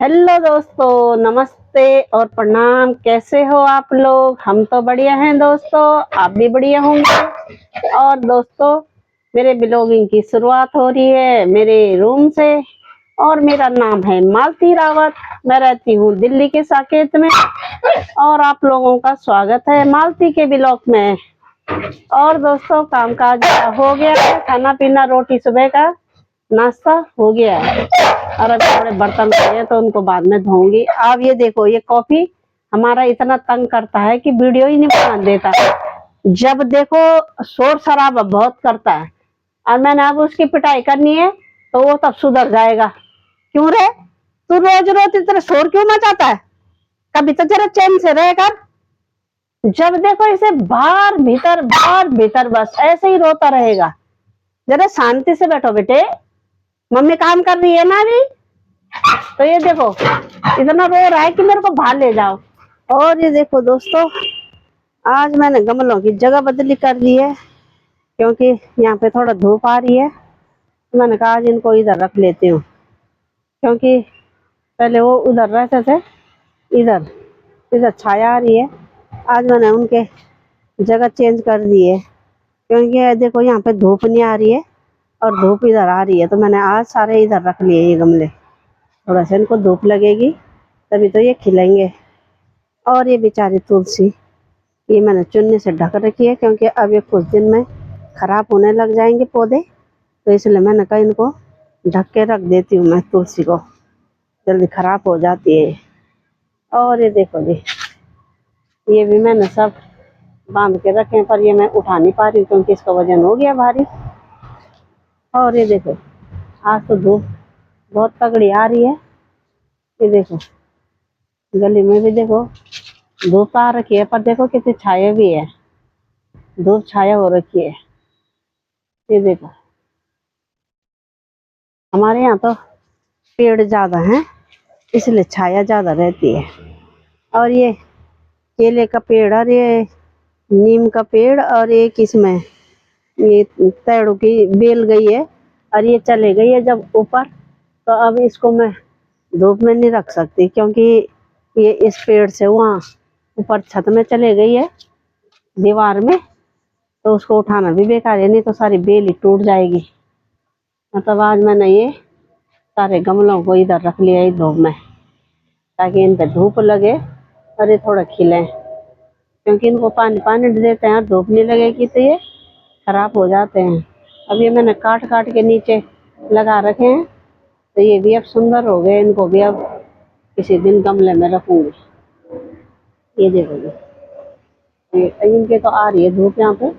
Hello दोस्तों, नमस्ते और प्रणाम। कैसे हो आप लोग? हम तो बढ़िया हैं दोस्तों, आप भी बढ़िया होंगे। और दोस्तों, मेरे ब्लॉगिंग की शुरुआत हो रही है मेरे रूम से। और मेरा नाम है मालती रावत। मैं रहती हूँ दिल्ली के साकेत में। और आप लोगों का स्वागत है मालती के ब्लॉग में। और दोस्तों, कामकाज हो गया है, खाना पीना, रोटी, सुबह का नाश्ता हो गया है। और अभी थोड़े बर्तन पड़े हैं तो उनको बाद में धोऊंगी। अब ये देखो, ये कॉफी हमारा इतना तंग करता है कि वीडियो ही नहीं बना देता। जब देखो शोर शराबा बहुत करता है। और मैंने अब उसकी पिटाई करनी है तो वो तब सुधर जाएगा। क्यों रे, तू रोज रोज इतना शोर क्यों मचाता है? कभी तो जरा चैन से रह कर। जब देखो इसे बाहर भीतर बस ऐसे ही रोता रहेगा। जरा शांति से बैठो बेटे, मम्मी काम कर रही है ना अभी। तो ये देखो इतना रो रहा है कि मेरे को बाहर ले जाओ। और ये देखो दोस्तों, आज मैंने गमलों की जगह बदली कर दी है क्योंकि यहाँ पे थोड़ा धूप आ रही है। तो मैंने कहा आज इनको इधर रख लेती हूँ, क्योंकि पहले वो उधर रहते थे। इधर इधर छाया आ रही है। आज मैंने उनके जगह चेंज कर दी है क्योंकि देखो यहाँ पे धूप नहीं आ रही है और धूप इधर आ रही है। तो मैंने आज सारे इधर रख लिए ये गमले। थोड़ा सा इनको धूप लगेगी तभी तो ये खिलेंगे। और ये बेचारी तुलसी, ये मैंने चुन्नी से ढक रखी है क्योंकि अब ये कुछ दिन में खराब होने लग जाएंगे पौधे। तो इसलिए मैंने कहा इनको ढक के रख देती हूँ। मैं तुलसी को जल्दी खराब हो जाती है। और ये देखो जी, ये भी मैंने सब बांध के रखे पर ये मैं उठा नहीं पा रही हूँ क्योंकि इसका वजन हो गया भारी। और ये देखो, आज तो धूप बहुत तगड़ी आ रही है। ये देखो गली में भी देखो धूप आ रखी है, पर देखो कितनी छाया भी है। धूप छाया हो रखी है। ये देखो, हमारे यहाँ तो पेड़ ज्यादा हैं इसलिए छाया ज्यादा रहती है। और ये केले का पेड़ और ये नीम का पेड़ और एक इसमें ये पेड़ों की बेल गई है और ये चले गई है जब ऊपर। तो अब इसको मैं धूप में नहीं रख सकती क्योंकि ये इस पेड़ से वहाँ ऊपर छत में चले गई है दीवार में। तो उसको उठाना भी बेकार है, नहीं तो सारी बेल ही टूट जाएगी। मतलब आज मैंने ये सारे गमलों को इधर रख लिया है धूप में ताकि इन पे धूप लगे और ये थोड़ा खिले, क्योंकि इनको पानी देते हैं और धूप नहीं लगेगी तो ये खराब हो जाते हैं। अब ये मैंने काट काट के नीचे लगा रखे हैं तो ये भी अब सुंदर हो गए। इनको भी अब किसी दिन गमले में रखूंगी। ये देखो ये इनके तो आ रही है धूप यहाँ पे।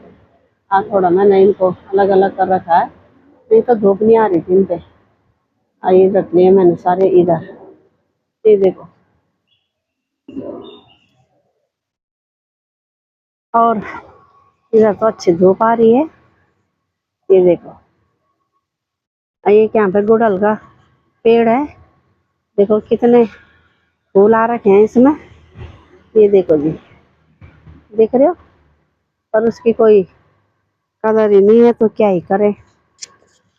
आज थोड़ा मैंने इनको अलग अलग कर रखा है, नहीं तो धूप नहीं आ रही थी इन पे। ये रख लिए मैंने सारे इधर। ये देखो, और इधर तो अच्छी धूप आ रही है। ये देखो, ये यहाँ पे गुड़हल का पेड़ है। देखो कितने फूल आ रखे हैं इसमें। ये देखो जी, देख रहे हो, पर उसकी कोई कदर ही नहीं है तो क्या ही करे।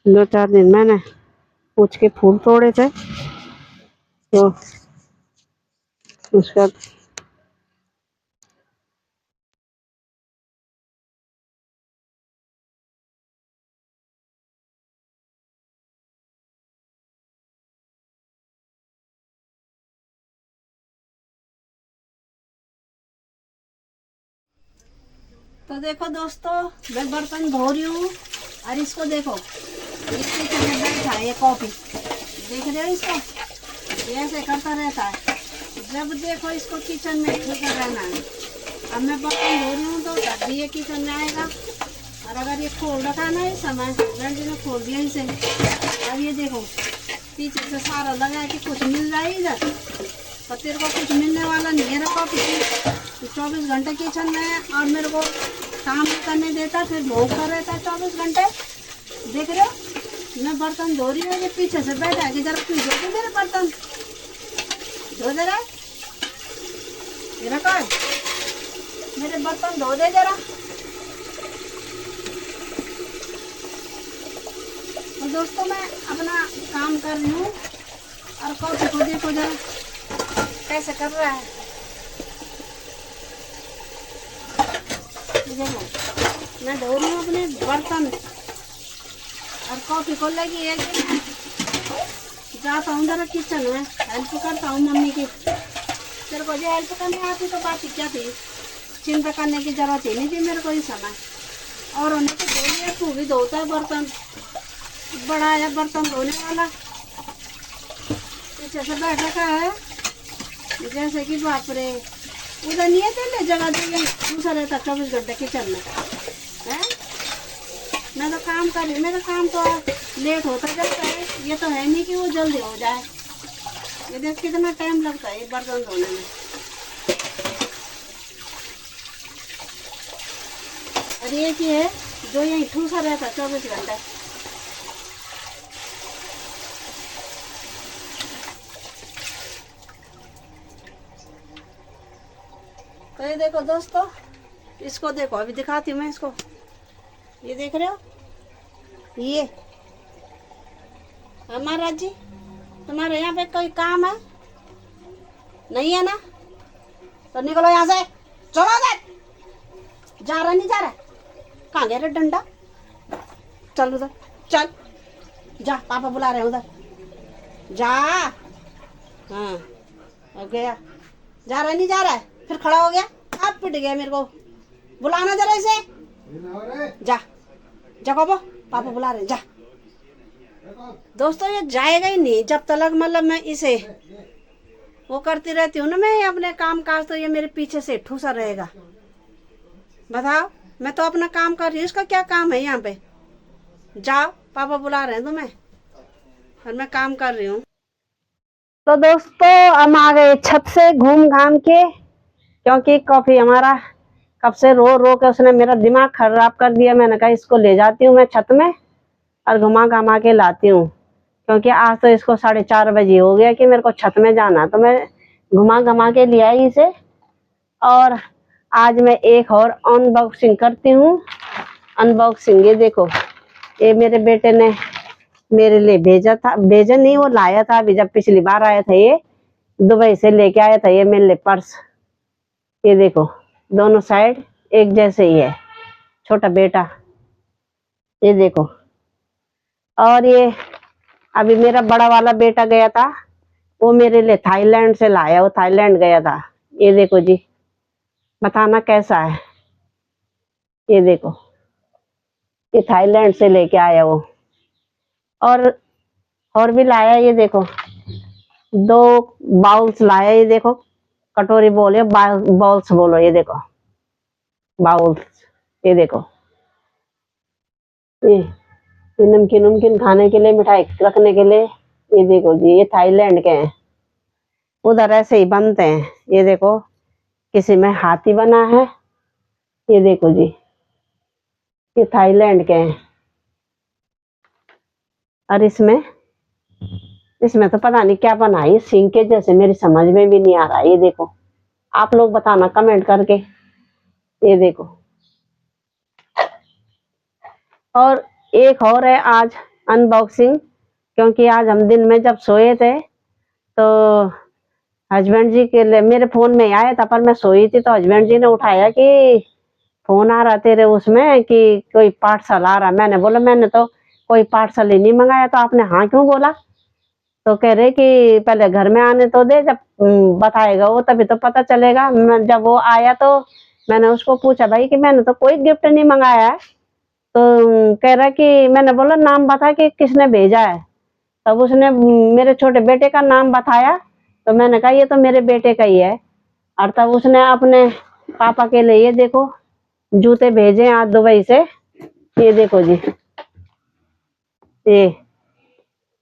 2-4 दिन मैंने पूछ के फूल तोड़े थे तो उसका तो देखो दोस्तों, मैं बर्तन धो रही हूँ और इसको देखो इसके किचन बैठा है ये कॉफी। देख रहे हो इसको, ये ऐसे करता रहता है। जब देखो इसको किचन में लेकर रहना है। अब मैं बर्तन धो रही हूँ तो तब भी ये किचन में आएगा। और अगर ये खोल रखा ना इस समय, हस्बैंड जी ने खोल दिया इसे और अब ये देखो पीछे से सारा लगा कि कुछ मिल जाए इधर, पर तेरे को कुछ मिलने वाला नहीं है। रखो पीछे 24 घंटे किचन में है और मेरे को काम नहीं करने देता, फिर भोंकता रहता है 24 घंटे। देख रहे हो मैं बर्तन धो रही हूँ, ये पीछे से बैठा है कि जरा तू धो दे मेरे बर्तन, धो दे रहा मेरा कर, मेरे बर्तन धो दे जरा। तो दोस्तों मैं अपना काम कर रही हूँ और कॉफी को देखो जरा कैसे कर रहा है। देखो मैं धो रही हूँ अपने बर्तन और कॉफी को लगी है कि जाता हूँ जरा किचन में हेल्प करता हूँ मम्मी की। तेरे को जो हेल्प करने आती तो बात ही क्या थी, चिंता करने की जरूरत ही नहीं थी मेरे को इस समय। और उन्हें तो धो लिया, तू भी धोता है बर्तन, बड़ा है बर्तन धोने वाला, पीछे से बैठ रखा है जैसे कि बाप रे। उधर नहीं है तेरे जगह जगह दूसरा रहता 24 घंटे किचन में है। मैं तो काम कर रही, मेरा काम तो लेट होता जाता है, ये तो है नहीं कि वो जल्दी हो जाए। ये देख कितना टाइम लगता है ये बर्तन धोने में। और ये की है जो यही ठूसा रहता 24 घंटे। तो ये देखो दोस्तों, इसको देखो अभी दिखाती हूँ मैं इसको। ये देख रहे हो, ये हमारा जी तुम्हारे यहाँ पे कोई काम है नहीं है ना, तो निकलो यहाँ से, चलो उधर। जा रहा नहीं जा रहा, कहाँ गया रे डंडा, चल उधर चल, जा पापा बुला रहे हैं उधर जा। हाँ हो गया, जा रहा नहीं जा रहा है, फिर खड़ा हो गया, अब पिट गया मेरे को। बुलाना जरा इसे, जा जा पापा बुला रहे जा। दोस्तों ये जाएगा ही नहीं जब तक मतलब मैं इसे वो करती रहती हूँ ना मैं अपने काम काज, तो ये मेरे पीछे से ठूसा रहेगा। बताओ मैं तो अपना काम कर रही हूँ, इसका क्या काम है यहाँ पे। जाओ पापा बुला रहे हैं तुम्हें और मैं काम कर रही हूँ। तो दोस्तों हम आ गए छत से घूम घाम के, क्योंकि कॉफी हमारा कब से रो रो के उसने मेरा दिमाग खराब कर दिया। मैंने कहा इसको ले जाती हूँ मैं छत में और घुमा घमा के लाती हूँ, क्योंकि आज तो इसको 4:30 बजे हो गया कि मेरे को छत में जाना, तो मैं घुमा घमा के ले आई इसे। और आज मैं एक और अनबॉक्सिंग करती हूँ। अनबॉक्सिंग ये देखो, ये मेरे बेटे ने मेरे लिए भेजा था, भेजा नहीं वो लाया था अभी, जब पिछली बार आया था ये दुबई से लेके आया था ये मेरे लिए पर्स। ये देखो दोनों साइड एक जैसे ही है, छोटा बेटा, ये देखो। और ये अभी मेरा बड़ा वाला बेटा गया था, वो मेरे लिए थाईलैंड से लाया, वो थाईलैंड गया था। ये देखो जी, बताना कैसा है। ये देखो ये थाईलैंड से लेके आया वो। और भी लाया, ये देखो 2 बाउल्स लाया, ये देखो कटोरी बोले बाउल्स बोलो, ये देखो बाउल्स। ये देखो ये नमकीन नमकीन खाने के लिए, मिठाई रखने के लिए। ये देखो जी ये थाईलैंड के हैं, उधर ऐसे ही बनते हैं। ये देखो किसी में हाथी बना है, ये देखो जी ये थाईलैंड के हैं। और इसमें तो पता नहीं क्या बना है, सिंह के जैसे, मेरी समझ में भी नहीं आ रहा। ये देखो आप लोग बताना कमेंट करके। ये देखो और एक और है आज अनबॉक्सिंग, क्योंकि आज हम दिन में जब सोए थे तो हस्बैंड जी के लिए मेरे फोन में आया था, पर मैं सोई थी तो हस्बैंड जी ने उठाया कि फोन आ रहा तेरे उसमें कि कोई पार्सल आ रहा। मैंने बोला मैंने तो कोई पार्सल ही नहीं मंगाया। तो आपने हाँ क्यों बोला? तो कह रहे कि पहले घर में आने तो दे, जब बताएगा वो तभी तो पता चलेगा। जब वो आया तो मैंने उसको पूछा भाई कि मैंने तो कोई गिफ्ट नहीं मंगाया है। तो कह रहा कि मैंने बोला नाम बता कि किसने भेजा है। तब उसने मेरे छोटे बेटे का नाम बताया, तो मैंने कहा ये तो मेरे बेटे का ही है। और तब उसने अपने पापा के लिए ये देखो जूते भेजे आज दुबई से। ये देखो जी,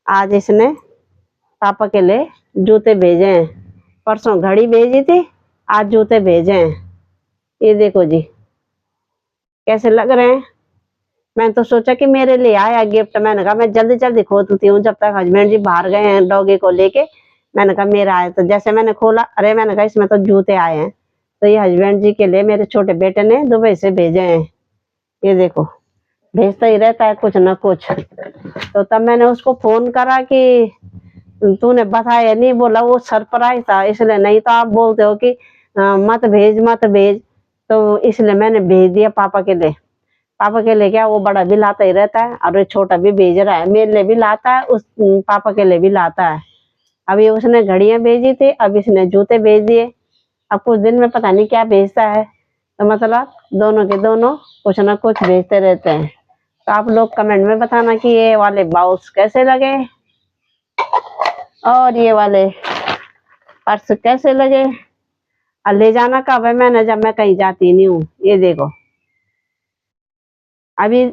आज इसने पापा के लिए जूते भेजे हैं। परसों घड़ी भेजी थी, आज जूते भेजे हैं। ये देखो जी कैसे लग रहे हैं। मैंने तो सोचा कि मेरे लिए आया गिफ्ट। मैंने कहा मैं जल्दी जल्दी खोलती हूँ, जब तक हस्बैंड जी बाहर गए हैं डॉगी को लेके। मैंने कहा मेरा आया। तो जैसे मैंने खोला, अरे मैंने कहा इसमें तो जूते आए हैं। तो ये हस्बैंड जी के लिए मेरे छोटे बेटे ने दुबई से भेजे हैं। ये देखो भेजता ही रहता है कुछ ना कुछ। तो तब मैंने उसको फोन करा कि तूने बताया नहीं, बोला वो सरप्राइज था इसलिए। नहीं तो आप बोलते हो कि मत भेज मत भेज, तो इसलिए मैंने भेज दिया पापा के लिए। पापा के लिए क्या, वो बड़ा भी लाता ही रहता है और छोटा भी भेज रहा है। मेरे लिए भी लाता है, उस पापा के लिए भी लाता है। अभी उसने घड़ियां भेजी थी, अब इसने जूते भेज दिए। अब कुछ दिन में पता नहीं क्या भेजता है। तो मतलब दोनों के दोनों कुछ ना कुछ भेजते रहते हैं। तो आप लोग कमेंट में बताना कि ये वाले बाउल्स कैसे लगे और ये वाले पर्स कैसे लगे। और ले जाना कब है मैंने, जब मैं कहीं जाती नहीं हूँ। ये देखो अभी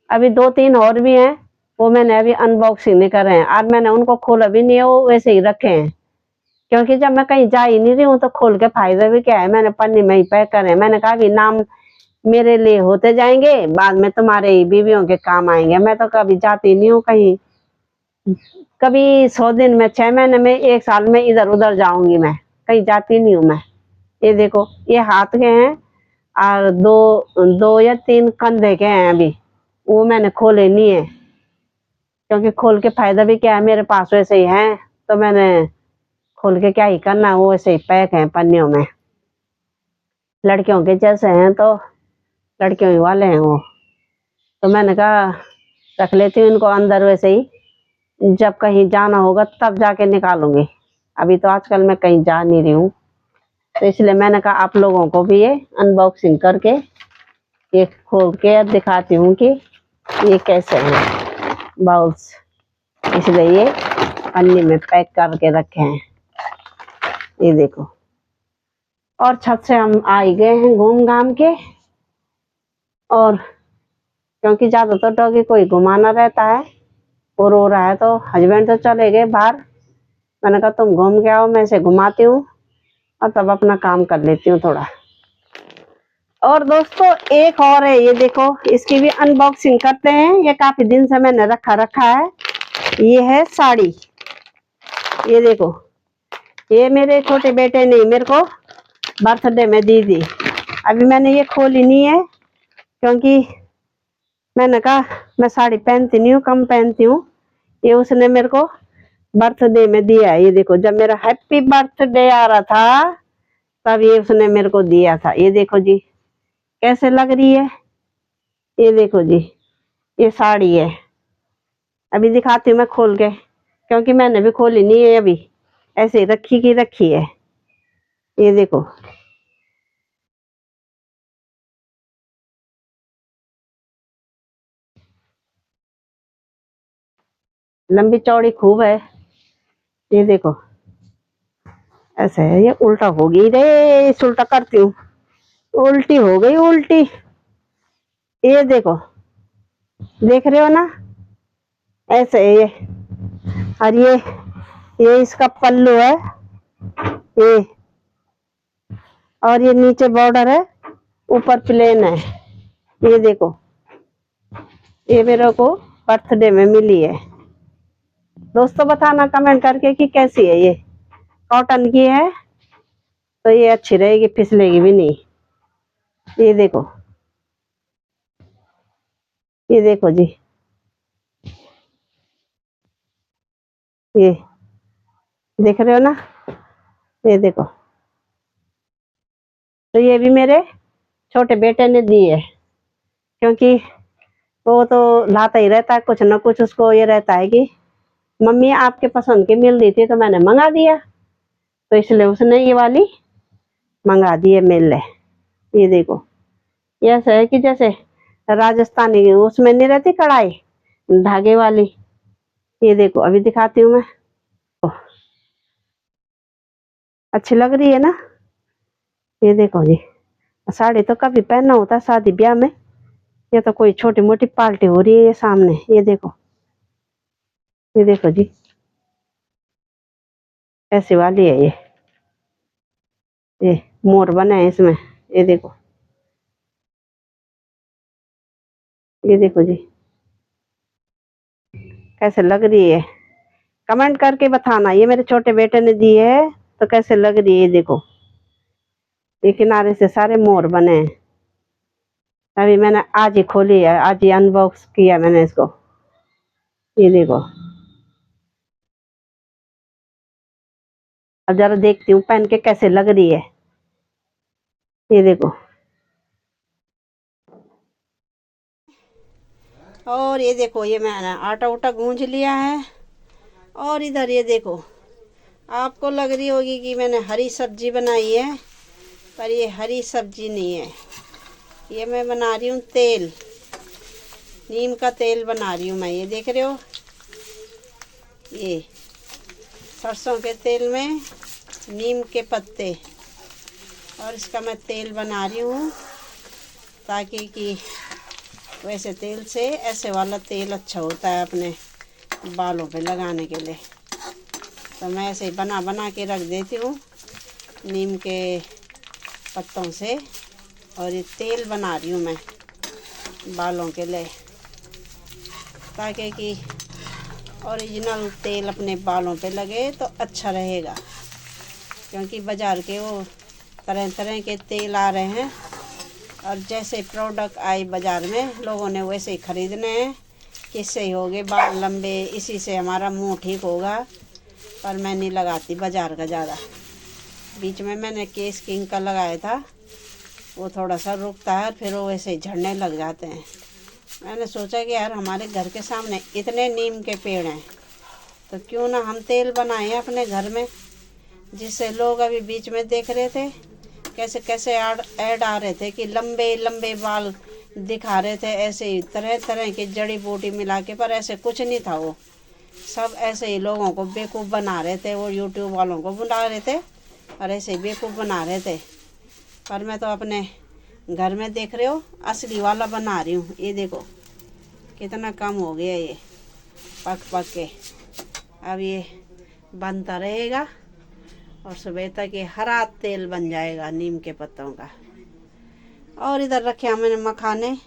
अभी 2-3 और भी हैं, वो मैंने अभी अनबॉक्सिंग नहीं कर रहे हैं। आज मैंने उनको खोला भी नहीं है, वो वैसे ही रखे हैं। क्योंकि जब मैं कहीं जा ही नहीं रही हूँ तो खोल के फायदा भी क्या है। मैंने पन्नी में ही पैक करे। मैंने कहा कि नाम मेरे लिए होते जाएंगे, बाद में तुम्हारे ही बीवियों के काम आएंगे। मैं तो कभी जाती नहीं हूँ कहीं। कभी 100 दिन में, 6 महीने में, 1 साल में इधर उधर जाऊंगी। मैं कहीं जाती नहीं हूँ मैं। ये देखो ये हाथ के हैं और 2 या 3 कंधे के हैं। अभी वो मैंने खोले नहीं है, क्योंकि खोल के फायदा भी क्या है, मेरे पास वैसे ही है। तो मैंने खोल के क्या ही करना, वो वैसे ही पैक है पन्नियों में। लड़कियों के जैसे हैं तो लड़कियों ही वाले हैं वो। तो मैंने कहा रख लेती हूँ इनको अंदर, वैसे ही जब कहीं जाना होगा तब जाके निकालूंगी। अभी तो आजकल मैं कहीं जा नहीं रही हूँ, तो इसलिए मैंने कहा आप लोगों को भी ये अनबॉक्सिंग करके ये खोल के दिखाती हूँ कि ये कैसे हैं बाउल्स। इसलिए ये पन्नी में पैक करके रखे हैं। ये देखो। और छत से हम आ ही गए हैं घूम घाम के। और क्योंकि ज्यादातर डॉगी को ही घुमाना रहता है, वो रो रहा है तो हस्बैंड तो चले गए बाहर। मैंने कहा तुम घूम के आओ, मैं इसे घुमाती हूँ और तब अपना काम कर लेती हूँ थोड़ा। और दोस्तों एक और है, ये देखो इसकी भी अनबॉक्सिंग करते हैं। ये काफी दिन से मैंने रखा है। ये है साड़ी। ये देखो ये मेरे छोटे बेटे ने मेरे को बर्थडे में दी थी। अभी मैंने ये खोली नहीं है, क्योंकि मैंने कहा मैं साड़ी पहनती नहीं हूँ, कम पहनती हूँ। ये उसने मेरे को बर्थडे में दिया है। ये देखो जब मेरा हैप्पी बर्थडे आ रहा था तब ये उसने मेरे को दिया था। ये देखो जी कैसे लग रही है। ये देखो जी ये साड़ी है। अभी दिखाती हूँ मैं खोल के, क्योंकि मैंने भी खोली नहीं है अभी, ऐसे ही रखी की रखी है। ये देखो लंबी चौड़ी खूब है। ये देखो ऐसे है। ये उल्टा हो गई रे, इस उल्टा करती हूँ, उल्टी हो गई उल्टी। ये देखो देख रहे हो ना, ऐसे है ये। और ये इसका पल्लू है ये, और ये नीचे बॉर्डर है, ऊपर प्लेन है। ये देखो ये मेरे को बर्थडे में मिली है। दोस्तों बताना कमेंट करके कि कैसी है ये। कॉटन की है तो ये अच्छी रहेगी, फिसलेगी भी नहीं। ये देखो, ये देखो जी ये देख रहे हो ना। ये देखो, तो ये भी मेरे छोटे बेटे ने दी है, क्योंकि वो तो लाता ही रहता है कुछ ना कुछ। उसको ये रहता है कि मम्मी आपके पसंद की मिल रही थी तो मैंने मंगा दिया, तो इसलिए उसने ये वाली मंगा दी है मेरे लिए। ये देखो ये ऐसा है कि जैसे राजस्थानी उसमें नहीं रहती कढ़ाई धागे वाली। ये देखो अभी दिखाती हूँ मैं। अच्छी लग रही है ना। ये देखो जी, साड़ी तो कभी पहनना होता है शादी ब्याह में, ये तो कोई छोटी मोटी पार्टी हो रही है ये सामने। ये देखो ये देखो जी, ऐसी वाली है ये मोर बना है इसमें। ये देखो, ये देखो जी कैसे लग रही है, कमेंट करके बताना। ये मेरे छोटे बेटे ने दी है, तो कैसे लग रही है ये देखो। ये किनारे से सारे मोर बने हैं। अभी मैंने आज ही खोली है, आज ही अनबॉक्स किया मैंने इसको। ये देखो, अब जरा देखती हूँ पहन के कैसे लग रही है। ये देखो, और ये देखो, ये मैंने आटा उटा गूंज लिया है। और इधर ये देखो, आपको लग रही होगी कि मैंने हरी सब्जी बनाई है, पर ये हरी सब्जी नहीं है। ये मैं बना रही हूँ तेल, नीम का तेल बना रही हूँ मैं। ये देख रहे हो, ये सरसों के तेल में नीम के पत्ते, और इसका मैं तेल बना रही हूँ ताकि कि वैसे तेल से ऐसे वाला तेल अच्छा होता है अपने बालों पे लगाने के लिए। तो मैं ऐसे ही बना बना के रख देती हूँ नीम के पत्तों से। और ये तेल बना रही हूँ मैं बालों के लिए, ताकि कि ओरिजिनल तेल अपने बालों पे लगे तो अच्छा रहेगा। क्योंकि बाज़ार के वो तरह तरह के तेल आ रहे हैं, और जैसे प्रोडक्ट आए बाज़ार में लोगों ने वैसे ही ख़रीदने हैं कि इससे होगे बाल लंबे, इसी से हमारा मुंह ठीक होगा। पर मैं नहीं लगाती बाज़ार का ज़्यादा। बीच में मैंने केस किंग का लगाया था, वो थोड़ा सा रुकता है, फिर वो वैसे ही झड़ने लग जाते हैं। मैंने सोचा कि यार हमारे घर के सामने इतने नीम के पेड़ हैं, तो क्यों ना हम तेल बनाएं अपने घर में, जिससे लोग अभी बीच में देख रहे थे कैसे कैसे ऐड आ रहे थे कि लंबे लंबे बाल दिखा रहे थे, ऐसे ही तरह तरह की जड़ी बूटी मिला के। पर ऐसे कुछ नहीं था, वो सब ऐसे ही लोगों को बेवकूफ़ बना रहे थे। वो यूट्यूब वालों को बुला रहे थे और ऐसे ही बेवकूफ़ बना रहे थे। पर मैं तो अपने घर में देख रहे हो असली वाला बना रही हूँ। ये देखो कितना कम हो गया ये पक पक के। अब ये बनता रहेगा और सुबह तक ये हरा तेल बन जाएगा नीम के पत्तों का। और इधर रखे हैं मैंने मखाने,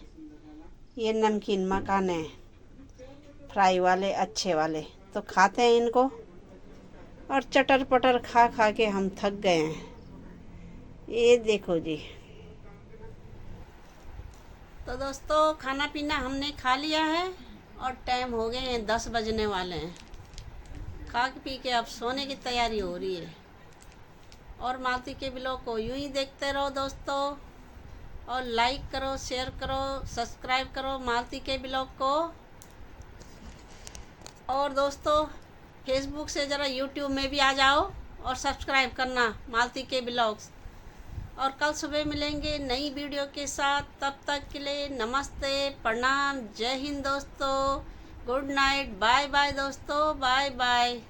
ये नमकीन मखाने फ्राई वाले अच्छे वाले, तो खाते हैं इनको। और चटर पटर खा खा के हम थक गए हैं। ये देखो जी, तो दोस्तों खाना पीना हमने खा लिया है और टाइम हो गए हैं 10 बजने वाले हैं। खा पी के अब सोने की तैयारी हो रही है। और मालती के ब्लॉग को यूं ही देखते रहो दोस्तों, और लाइक करो, शेयर करो, सब्सक्राइब करो मालती के ब्लॉग को। और दोस्तों फेसबुक से ज़रा यूट्यूब में भी आ जाओ और सब्सक्राइब करना मालती के ब्लॉग्स। और कल सुबह मिलेंगे नई वीडियो के साथ। तब तक के लिए नमस्ते, प्रणाम, जय हिंद दोस्तों, गुड नाइट, बाय बाय दोस्तों, बाय बाय।